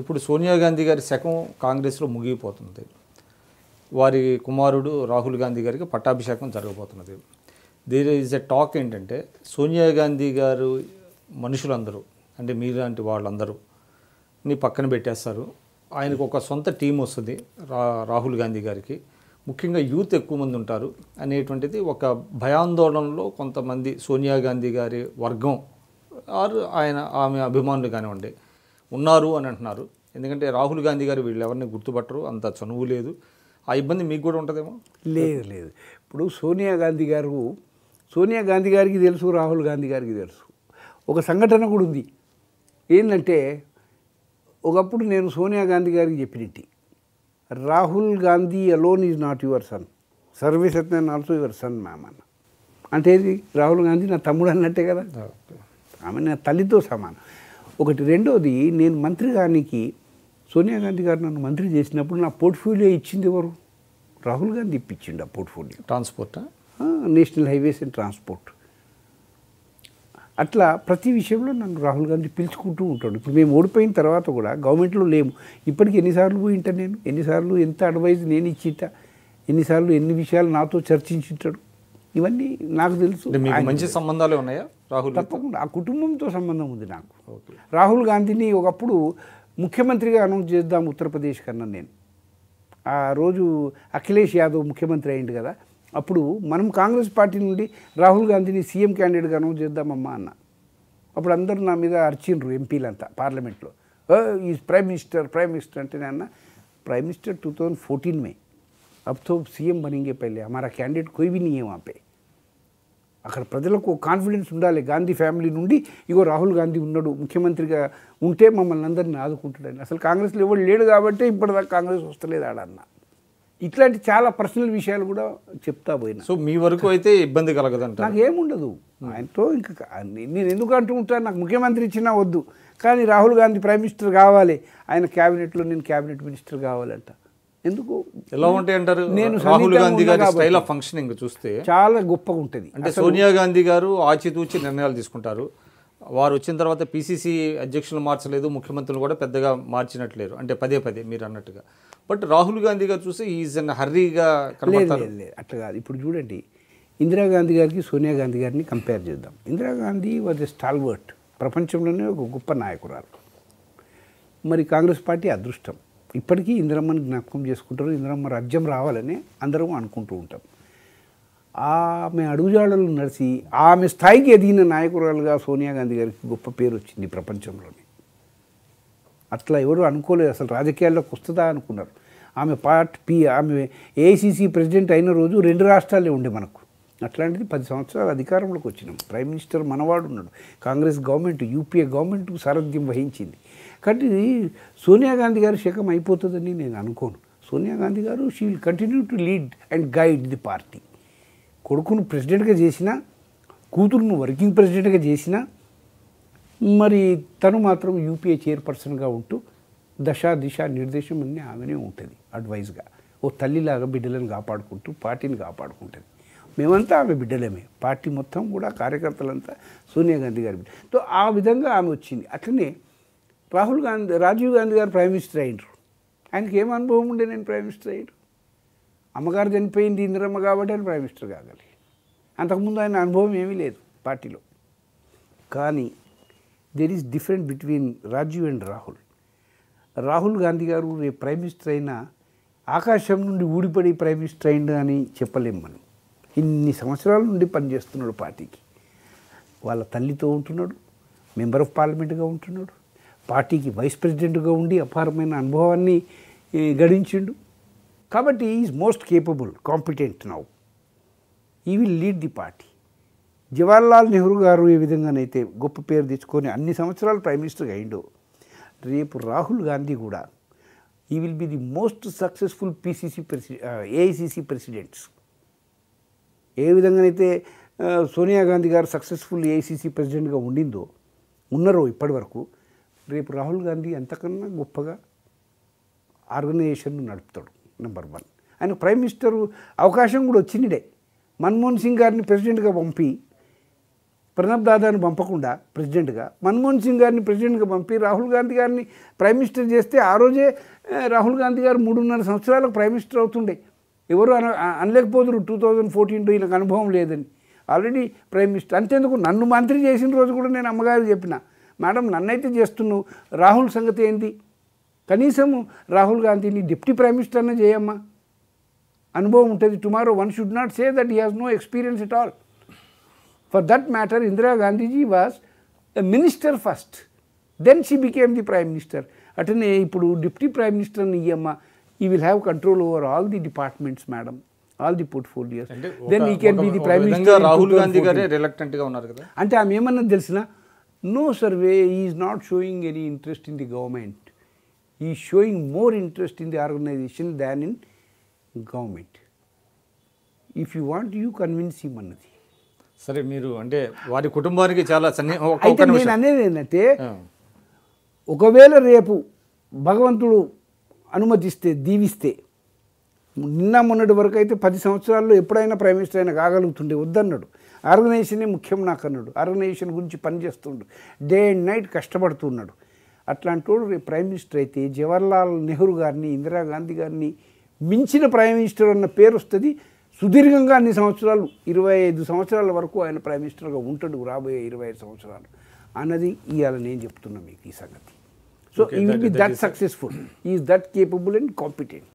ఇప్పుడు సోనియా గాంధీ గారి శకం కాంగ్రెస్లో ముగిపోతుంది. వారి కుమారుడు రాహుల్ గాంధీ గారికి పట్టాభిషేకం జరగబోతున్నది. దేర్ ఈజ్ ఎ టాక్ ఏంటంటే సోనియా గాంధీ గారు మనుషులందరూ అంటే మీలాంటి వాళ్ళందరూ నీ పక్కన పెట్టేస్తారు, ఆయనకు ఒక సొంత టీం వస్తుంది రాహుల్ గాంధీ గారికి, ముఖ్యంగా యూత్ ఎక్కువ మంది ఉంటారు అనేటువంటిది ఒక భయాందోళనలో కొంతమంది సోనియా గాంధీ గారి వర్గం ఆరు ఆమె అభిమానులు కానివ్వండి ఉన్నారు అని అంటున్నారు. ఎందుకంటే రాహుల్ గాంధీ గారు వీళ్ళు ఎవరిని గుర్తుపట్టరు, అంత చనువు లేదు. ఆ ఇబ్బంది మీకు కూడా ఉంటుందేమో? లేదు. ఇప్పుడు సోనియా గాంధీ గారికి తెలుసు, రాహుల్ గాంధీ గారికి తెలుసు. ఒక సంఘటన కూడా ఉంది. ఏంటంటే ఒకప్పుడు నేను సోనియా గాంధీ గారికి చెప్పినట్టు, Rahul Gandhi alone is not your son, Sarvasatyanarayana also your son ma'am అన్న. అంటే ఇది రాహుల్ గాంధీ నా తమ్ముడు అన్నట్టే కదా, ఆమె నా తల్లితో సమానం. ఒకటి. రెండోది, నేను మంత్రి గారికి సోనియా గాంధీ గారు నన్ను మంత్రి చేసినప్పుడు నా పోర్ట్ఫోలియో ఇచ్చింది ఎవరు? రాహుల్ గాంధీ ఇప్పించిండు ఆ portfolio. Transport, national highways and transport. అట్లా ప్రతి విషయంలో నన్ను రాహుల్ గాంధీ పిలుచుకుంటూ ఉంటాడు. ఇప్పుడు మేము ఓడిపోయిన తర్వాత కూడా గవర్నమెంట్లో లేము, ఇప్పటికి ఎన్నిసార్లు పోయింటా నేను, ఎన్నిసార్లు ఎంత అడ్వైజ్ నేను ఇచ్చిట, ఎన్నిసార్లు ఎన్ని విషయాలు నాతో చర్చించుంటాడు, ఇవన్నీ నాకు తెలుసు. మంచి సంబంధాలే ఉన్నాయా రాహుల్? తప్పకుండా ఆ కుటుంబంతో సంబంధం ఉంది నాకు. రాహుల్ గాంధీని ఒకప్పుడు ముఖ్యమంత్రిగా అనౌన్స్ చేద్దాం ఉత్తరప్రదేశ్ కన్నా నేను. ఆ రోజు అఖిలేష్ యాదవ్ ముఖ్యమంత్రి అయింది కదా, అప్పుడు మనం కాంగ్రెస్ పార్టీ నుండి రాహుల్ గాంధీని సీఎం క్యాండిడేట్గా అనౌన్స్ చేద్దామమ్మా అన్న. అప్పుడు అందరూ నా మీద అరిచిండ్రు ఎంపీలంతా పార్లమెంట్లో, ఈ ప్రైమ్ మినిస్టర్ అంటే నేను అన్న, प्राइम मिनिस्टर 2014 में, अब तो सीएम बनेंगे पहले, हमारा कैंडिडेट कोई भी नहीं है वहाँ पे. అక్కడ ప్రజలకు కాన్ఫిడెన్స్ ఉండాలి. గాంధీ ఫ్యామిలీ నుండి ఇగో రాహుల్ గాంధీ ఉన్నాడు ముఖ్యమంత్రిగా ఉంటే మమ్మల్ని అందరినీ ఆదుకుంటాడని. అసలు కాంగ్రెస్లో ఎవరు లేడు కాబట్టి ఇప్పటిదాకా కాంగ్రెస్ వస్తలేదు ఆడన్న. ఇట్లాంటి చాలా పర్సనల్ విషయాలు కూడా చెప్తా పోయినా. సో మీ వరకు అయితే ఇబ్బంది కలగదంట? నాకు ఏముండదు ఆయనతో. ఇంకా నేను ఎందుకు అంటూ ఉంటాను, నాకు ముఖ్యమంత్రి ఇచ్చినా వద్దు, కానీ రాహుల్ గాంధీ ప్రైమ్ మినిస్టర్ కావాలి, ఆయన క్యాబినెట్లో నేను క్యాబినెట్ మినిస్టర్ కావాలంట. ఎందుకు? ఎలా ఉంటాయి అంటారు? నేను రాహుల్ గాంధీ గారి స్టైల్ ఆఫ్ ఫంక్షనింగ్ చూస్తే చాలా గొప్పగా ఉంటుంది. అంటే సోనియా గాంధీ గారు ఆచితూచి నిర్ణయాలు తీసుకుంటారు. వారు వచ్చిన తర్వాత పిసిసి అధ్యక్షులు మార్చలేదు, ముఖ్యమంత్రులు కూడా పెద్దగా మార్చినట్లేరు, అంటే పదే మీరు అన్నట్టుగా. బట్ రాహుల్ గాంధీ గారు చూస్తే ఈజ్ అన్ హర్రీగా కనబడతారు. అట్లా కాదు. ఇప్పుడు చూడండి, ఇందిరాగాంధీ గారికి సోనియా గాంధీ గారిని కంపేర్ చేద్దాం. ఇందిరాగాంధీ వాజ్ ఎ స్టాల్వర్ట్, ప్రపంచంలోనే ఒక గొప్ప నాయకురాలు. మరి కాంగ్రెస్ పార్టీ అదృష్టం, ఇప్పటికీ ఇందిరమ్మని జ్ఞాపకం చేసుకుంటారు. ఇందిరమ్మ రాజ్యం రావాలని అందరం అనుకుంటూ ఉంటాం. ఆమె అడుగుజాడలు నడిచి ఆమె స్థాయికి ఎదిగిన నాయకురాలుగా సోనియా గాంధీ గారికి గొప్ప పేరు వచ్చింది ప్రపంచంలోనే. అట్లా ఎవరు అనుకోలేదు, అసలు రాజకీయాల్లోకి వస్తుందా అనుకున్నారు. ఆమె ఆమె ఏఐసిసి ప్రెసిడెంట్ అయిన రోజు 2 రాష్ట్రాలే ఉండే మనకు. అట్లాంటిది 10 సంవత్సరాలు అధికారంలోకి వచ్చినాం. ప్రైమ్ మినిస్టర్ మనవాడు ఉన్నాడు. కాంగ్రెస్ గవర్నమెంట్, యూపీఏ గవర్నమెంట్ సారథ్యం వహించింది. కాబట్టి సోనియా గాంధీ గారి శకం అయిపోతుందని నేను అనుకోను. సోనియా గాంధీ గారు she will continue to lead and guide the party. కొడుకును ప్రెసిడెంట్గా చేసినా, కూతురును వర్కింగ్ ప్రెసిడెంట్గా చేసినా, మరి తను మాత్రం యూపీఏ చైర్పర్సన్గా ఉంటూ దిశ నిర్దేశం అన్నీ ఆమెనే ఉంటుంది అడ్వైజ్గా. ఓ తల్లిలాగా బిడ్డలను కాపాడుకుంటూ పార్టీని కాపాడుకుంటుంది. మేమంతా ఆమె బిడ్డలేమే, పార్టీ మొత్తం కూడా కార్యకర్తలంతా సోనియా గాంధీ గారి బిడ్డ. సో ఆ విధంగా ఆమె వచ్చింది. అట్లనే రాజీవ్ గాంధీ గారు ప్రైమ్ మినిస్టర్ అయ్యారు. ఆయనకి ఏం అనుభవం ఉండే నేను ప్రైమ్ మినిస్టర్ అయ్యారు? అమ్మగారు చనిపోయింది ఇందిరమ్మ కాబట్టి ఆయన ప్రైమ్ మినిస్టర్ కాగలి. అంతకుముందు ఆయన అనుభవం ఏమీ లేదు పార్టీలో. కానీ there is different between Rajiv and Rahul Gandhi garu రేపు ప్రైమ్ మినిస్టర్ అయినా ఆకాశం నుండి ఊడిపడి ప్రైమ్ మినిస్టర్ అయిండు అని చెప్పలేము మనం. ఇన్ని సంవత్సరాల నుండి పనిచేస్తున్నాడు పార్టీకి. వాళ్ళ తల్లితో ఉంటున్నాడు, మెంబర్ ఆఫ్ పార్లమెంట్గా ఉంటున్నాడు, పార్టీకి వైస్ ప్రెసిడెంట్గా ఉండి అపారమైన అనుభవాన్ని గడించిండు. కాబట్టి is most capable, competent now. He will lead the party. Jawaharlal Nehru గారు ఏ విధంగానైతే గొప్ప పేరు తెచ్చుకొని అన్ని సంవత్సరాలు ప్రైమ్ మినిస్టర్గా అయిండో, రేపు రాహుల్ గాంధీ కూడా he will be the most successful AICC presidents. ఏ విధంగానైతే సోనియా గాంధీ గారు సక్సెస్ఫుల్ ఏఐసిసి ప్రెసిడెంట్గా ఉన్నారో ఇప్పటి వరకు, రేపు రాహుల్ గాంధీ అంతకన్నా గొప్పగా ఆర్గనైజేషన్ను నడుపుతాడు. నెంబర్ 1. ఆయన ప్రైమ్ మినిస్టర్ అవకాశం కూడా వచ్చిండే. మన్మోహన్ సింగ్ గారిని ప్రెసిడెంట్గా పంపి ప్రణబ్ దాదాను పంపకుండా ప్రెసిడెంట్గా మన్మోహన్ సింగ్ గారిని ప్రెసిడెంట్గా పంపి రాహుల్ గాంధీ గారిని ప్రైమ్ మినిస్టర్ చేస్తే ఆ రోజే రాహుల్ గాంధీ గారు 3.5 సంవత్సరాలకు ప్రైమ్ మినిస్టర్ అవుతుండే. ఎవరు అనలేకపోతున్నారు 2014 ఈయనకు అనుభవం లేదని. Already prime minister. అంతేందుకు నన్ను మంత్రి చేసిన రోజు కూడా నేను అమ్మగారికి చెప్పిన, మేడం నన్నైతే చేస్తున్నావు, రాహుల్ సంగతి ఏంటి, కనీసము రాహుల్ గాంధీని డిప్యూటీ ప్రైమ్ మినిస్టర్ అనే చేయమ్మా, అనుభవం ఉంటుంది. Tomorrow one should not say that he has no experience at all. For that matter Indira Gandhiji was a minister first, then she became the prime minister. అటనే ఇప్పుడు డిప్యూటీ ప్రైమ్ మినిస్టర్ని ఇయ్యమ్మా, he will have control over all the departments madam, all the portfolios, then he can be the prime minister. Rahul Gandhi గారే reluctant గా ఉన్నారు కదా. అంటే ఆమె ఏమన్నది తెలిసిన, no sir he is not showing any interest in the government, he showing more interest in the organisation than in government. If you want you convince him అన్నది. సరే, మీరు అంటే వారి కుటుంబానికి చాలా అయితే నేను అనేది ఏంటంటే, ఒకవేళ రేపు భగవంతుడు అనుమతిస్తే, దీవిస్తే, నిన్న మొన్నటి వరకు అయితే 10 సంవత్సరాల్లో ఎప్పుడైనా ప్రైమ్ మినిస్టర్ అయినా కాగలుగుతుండే, వద్దన్నాడు. ఆర్గనైజేషనే ముఖ్యం నాకు అన్నాడు. ఆర్గనైజేషన్ గురించి పనిచేస్తుండు, డే అండ్ నైట్ కష్టపడుతున్నాడు. అట్లాంటి వాడు రేపు ప్రైమ్ మినిస్టర్ అయితే జవహర్లాల్ నెహ్రూ గారిని, ఇందిరాగాంధీ గారిని మించిన ప్రైమ్ మినిస్టర్ అన్న పేరు వస్తుంది. సుదీర్ఘంగా అన్ని సంవత్సరాలు, 25 సంవత్సరాల వరకు ఆయన ప్రైమ్ మినిస్టర్గా ఉంటాడు రాబోయే 25 సంవత్సరాలు అన్నది ఇవాళ నేను చెప్తున్నా మీకు ఈ సంగతి. సో ఈ will B that successful, is that capable and competent.